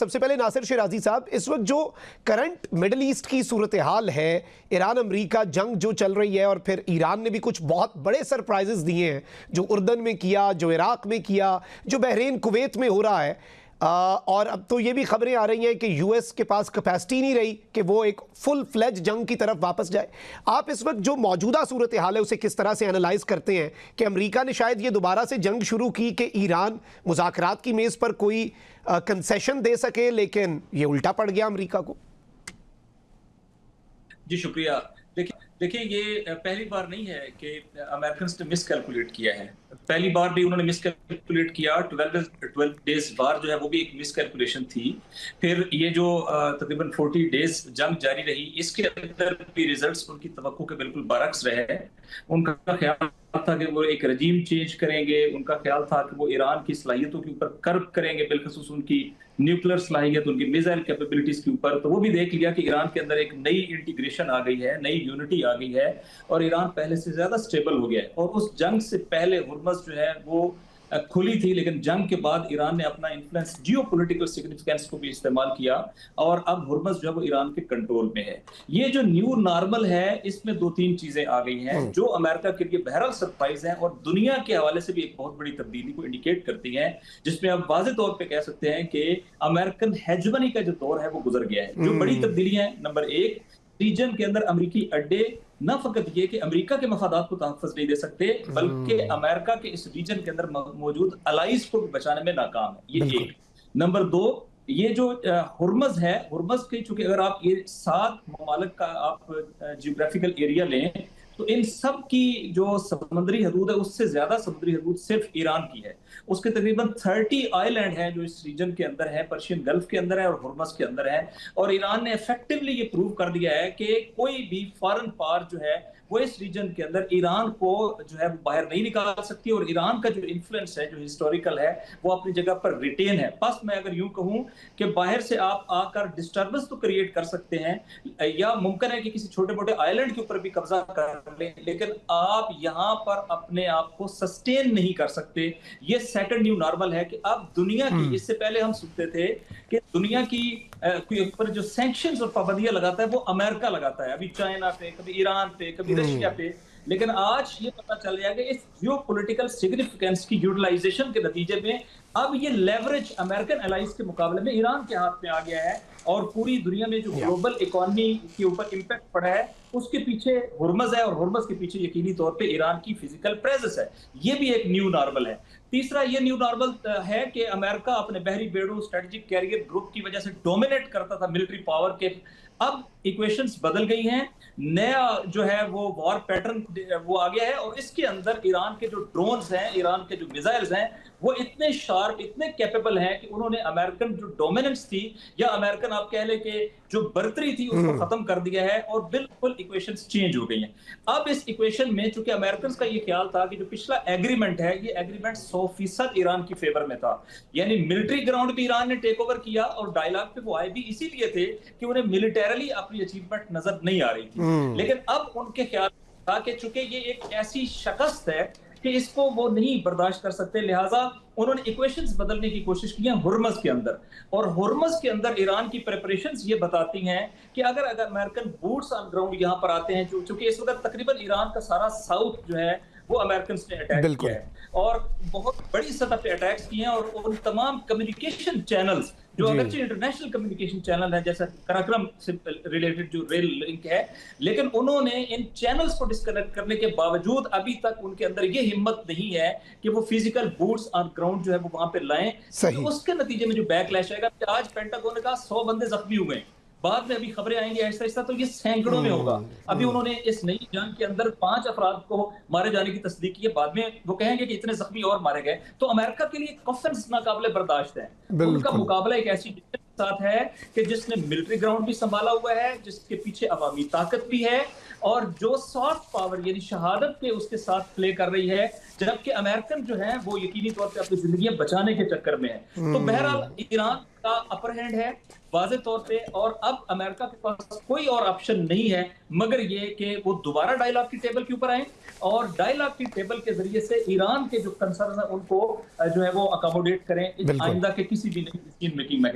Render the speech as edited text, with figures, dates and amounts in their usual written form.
सबसे पहले नासिर शिराजी साहब, इस वक्त जो करंट मिडल ईस्ट की सूरत हाल है, ईरान अमरीका जंग जो चल रही है, और फिर ईरान ने भी कुछ बहुत बड़े सरप्राइजेस दिए हैं, जो उर्दन में किया, जो इराक में किया, जो बहरीन कुवैत में हो रहा है। और अब तो ये भी खबरें आ रही हैं कि यूएस के पास कैपेसिटी नहीं रही कि वो एक फुल फ्लेज जंग की तरफ वापस जाए। आप इस वक्त जो मौजूदा सूरत हाल है उसे किस तरह से एनालाइज करते हैं कि अमेरिका ने शायद ये दोबारा से जंग शुरू की कि ईरान मुज़ाकरात की मेज़ पर कोई कंसेशन दे सके, लेकिन ये उल्टा पड़ गया अमेरिका को? जी शुक्रिया। देखिए ये पहली बार नहीं है कि अमेरिकन ने मिस कैलकुलेट किया है। पहली बार भी उन्होंने मिस कैलकुलेट किया। 12 डेज वार जो है वो भी एक मिस कैलकुलेशन थी। फिर ये जो तकरीबन 40 डेज जंग जारी रही, इसके अंदर भी रिजल्ट्स उनकी तवक्को के बिल्कुल बरक्स रहे। उनका ख्याल था कि वो एक रजीम चेंज करेंगे, उनका ख्याल था कि वो ईरान की सलाहियतों के ऊपर कर्व करेंगे, बिलखसूस उनकी न्यूक्लियर सलाहियत, उनकी मिसाइल कैपेबिलिटीज के ऊपर। तो वो भी देख लिया कि ईरान के अंदर एक नई इंटीग्रेशन आ गई है, नई यूनिटी आ गई है और ईरान पहले से ज्यादा स्टेबल हो गया है। और उस जंग से पहले हुर्मस जो है वो खुली थी, लेकिन जंग के बाद ईरान ने अपना इन्फ्लुएंस, जियोपॉलिटिकल सिग्निफिकेंस को भी इस्तेमाल किया और अब हुर्मस जो है वो ईरान के कंट्रोल में है। ये जो न्यू नॉर्मल है, इसमें दो तीन चीजें आ गई हैं जो अमेरिका के लिए बहरहाल सरप्राइज हैं और दुनिया के हवाले से भी एक बहुत बड़ी तब्दीली को इंडिकेट करती हैं, जिसमें आप वाज़ेह तौर पे कह सकते हैं कि अमेरिकन हेजमनी का जो दौर है वो गुजर गया है। जो बड़ी तब्दीलियां, नंबर एक, रीजन के अंदर अमेरिकी अड्डे न फकत ये कि अमेरिका के मफादात को तहफ़्फ़ुज़ नहीं दे सकते, बल्कि अमेरिका के इस रीजन के अंदर मौजूद अलाइज को भी बचाने में नाकाम है। ये एक। नंबर दो, ये जो हुर्मस है, हुर्मस के चूंकि अगर आप ये 7 ममालिक का आप जियोग्राफिकल एरिया लें, तो इन सब की जो समुद्री हदूद है उससे ज्यादा समुद्री हदूद सिर्फ ईरान की है। उसके तकरीबन 30 आइलैंड हैं जो इस रीजन के अंदर है, पर्शियन गल्फ के अंदर है और हुर्मस के अंदर है। और ईरान ने इफेक्टिवली ये प्रूव कर दिया है कि कोई भी फॉरेन पावर जो है वो इस रीजन के अंदर ईरान को जो है बाहर नहीं निकाल सकती और ईरान का जो इन्फ्लुएंस है, जो हिस्टोरिकल है, वो अपनी जगह पर रिटेन है। बस मैं अगर यूं कहूं कि बाहर से आप आकर डिस्टर्बेंस तो क्रिएट कर सकते हैं या मुमकिन है कि किसी छोटे मोटे आइलैंड के ऊपर भी कब्जा कर लें, लेकिन आप यहां पर अपने आप को सस्टेन नहीं कर सकते। ये सेकंड न्यू नॉर्मल है कि अब दुनिया की, इससे पहले हम सुनते थे कि दुनिया की ऊपर जो सैंक्शंस और पाबंदियां लगाता है वो अमेरिका लगाता है, अभी चाइना पे, कभी ईरान पे, कभी रशिया पे। लेकिन आज ये पता चल गया कि इस जियोपॉलिटिकल सिग्निफिकेंस की यूटिलाइजेशन के नतीजे में अब ये लेवरेज अमेरिकन एलाइज के मुकाबले में ईरान के हाथ में आ गया है और पूरी दुनिया में जो ग्लोबल इकोनॉमी के ऊपर इंपैक्ट पड़ा है उसके पीछे हुर्मस है और हुर्मस के पीछे यकीनी तौर पे ईरान की फिजिकल प्रेजेंस है। ये भी एक न्यू नॉर्मल है। तीसरा ये न्यू नॉर्मल है कि अमेरिका अपने बहरी बेड़ों, स्ट्रेटेजिक कैरियर ग्रुप की वजह से डोमिनेट करता था मिलिट्री पावर के। अब इक्वेशंस बदल गई हैं, नया जो है वो वॉर पैटर्न वो आ गया है और इसके अंदर ईरान के जो ड्रोन्स हैं, ईरान के जो मिसाइल्स हैं, वो इतने शार्प, इतने कैपेबल हैं कि उन्होंने अमेरिकन जो डोमिनेंस थी या अमेरिकन आप कह ले कि जो बर्तरी थी उसको खत्म कर दिया है और बिल्कुल इक्वेशंस चेंज हो गई हैं। अब इस इक्वेशन में चूंकि अमेरिकन का ये ख्याल था कि जो पिछला एग्रीमेंट है, ये एग्रीमेंट 100% ईरान की फेवर में था, यानी मिलिट्री ग्राउंड भी ईरान ने टेक ओवर किया और डायलॉग पे वो आए भी इसीलिए थे कि उन्हें मिलिटरीली अपनी अचीवमेंट नजर नहीं आ रही थी। लेकिन अब उनके ख्याल था कि चूंकि ये एक ऐसी शिकस्त है कि इसको वो नहीं बर्दाश्त कर सकते, लिहाजा उन्होंने इक्वेशंस बदलने की कोशिश की है हुर्मस के अंदर। और हुर्मस के अंदर ईरान की प्रिपरेशंस ये बताती हैं कि अगर अमेरिकन बूट्स ऑन ग्राउंड यहां पर आते हैं, चूंकि इस वक्त तकरीबन ईरान का सारा साउथ जो है वो अमेरिकन ने अटैक किया है और बहुत बड़ी सतह पे अटैक्स किए हैं और उन तमाम कम्युनिकेशन चैनल्स जो अगरचे इंटरनेशनल कम्युनिकेशन चैनल है, जैसा कराक्रम से रिलेटेड जो रेल लिंक है, लेकिन उन्होंने इन चैनल्स को डिस्कनेक्ट करने के बावजूद अभी तक उनके अंदर ये हिम्मत नहीं है कि वो फिजिकल बूट्स ऑन ग्राउंड जो है वो वहां पे लाएं। तो उसके नतीजे में जो बैकलैश आएगा, आज पेंटागन ने कहा 100 बंदे जख्मी हुए, बाद में अभी खबरें आएंगी ऐसा ऐसा, तो ये सैकड़ों में होगा। अभी उन्होंने इस नई जंग के अंदर 5 अफराद को मारे जाने की तस्दीक की है, बाद में वो कहेंगे कि इतने जख्मी और मारे गए। तो अमेरिका के लिए कॉन्फिडेंस नाकाबिले बर्दाश्त है। उनका मुकाबला एक ऐसी के साथ है कि जिसने मिलिट्री ग्राउंड भी संभाला हुआ है, जिसके पीछे अवामी ताकत भी है और जो सॉफ्ट पावर यानी शहादत पे उसके साथ प्ले कर रही है, जबकि अमेरिकन जो है वो यकीनी तौर पे अपनी जिंदगियां बचाने के चक्कर में है। तो बहरहाल ईरान का अपर हैंड है वाज़ेह तौर पे और अब अमेरिका के पास कोई और ऑप्शन नहीं है मगर ये कि वो दोबारा डायलॉग की टेबल के ऊपर आए और डायलॉग की टेबल के जरिए से ईरान के जो कंसर्न है उनको जो है वो अकोमोडेट करें आइंदा के किसी भी नई मीटिंग में।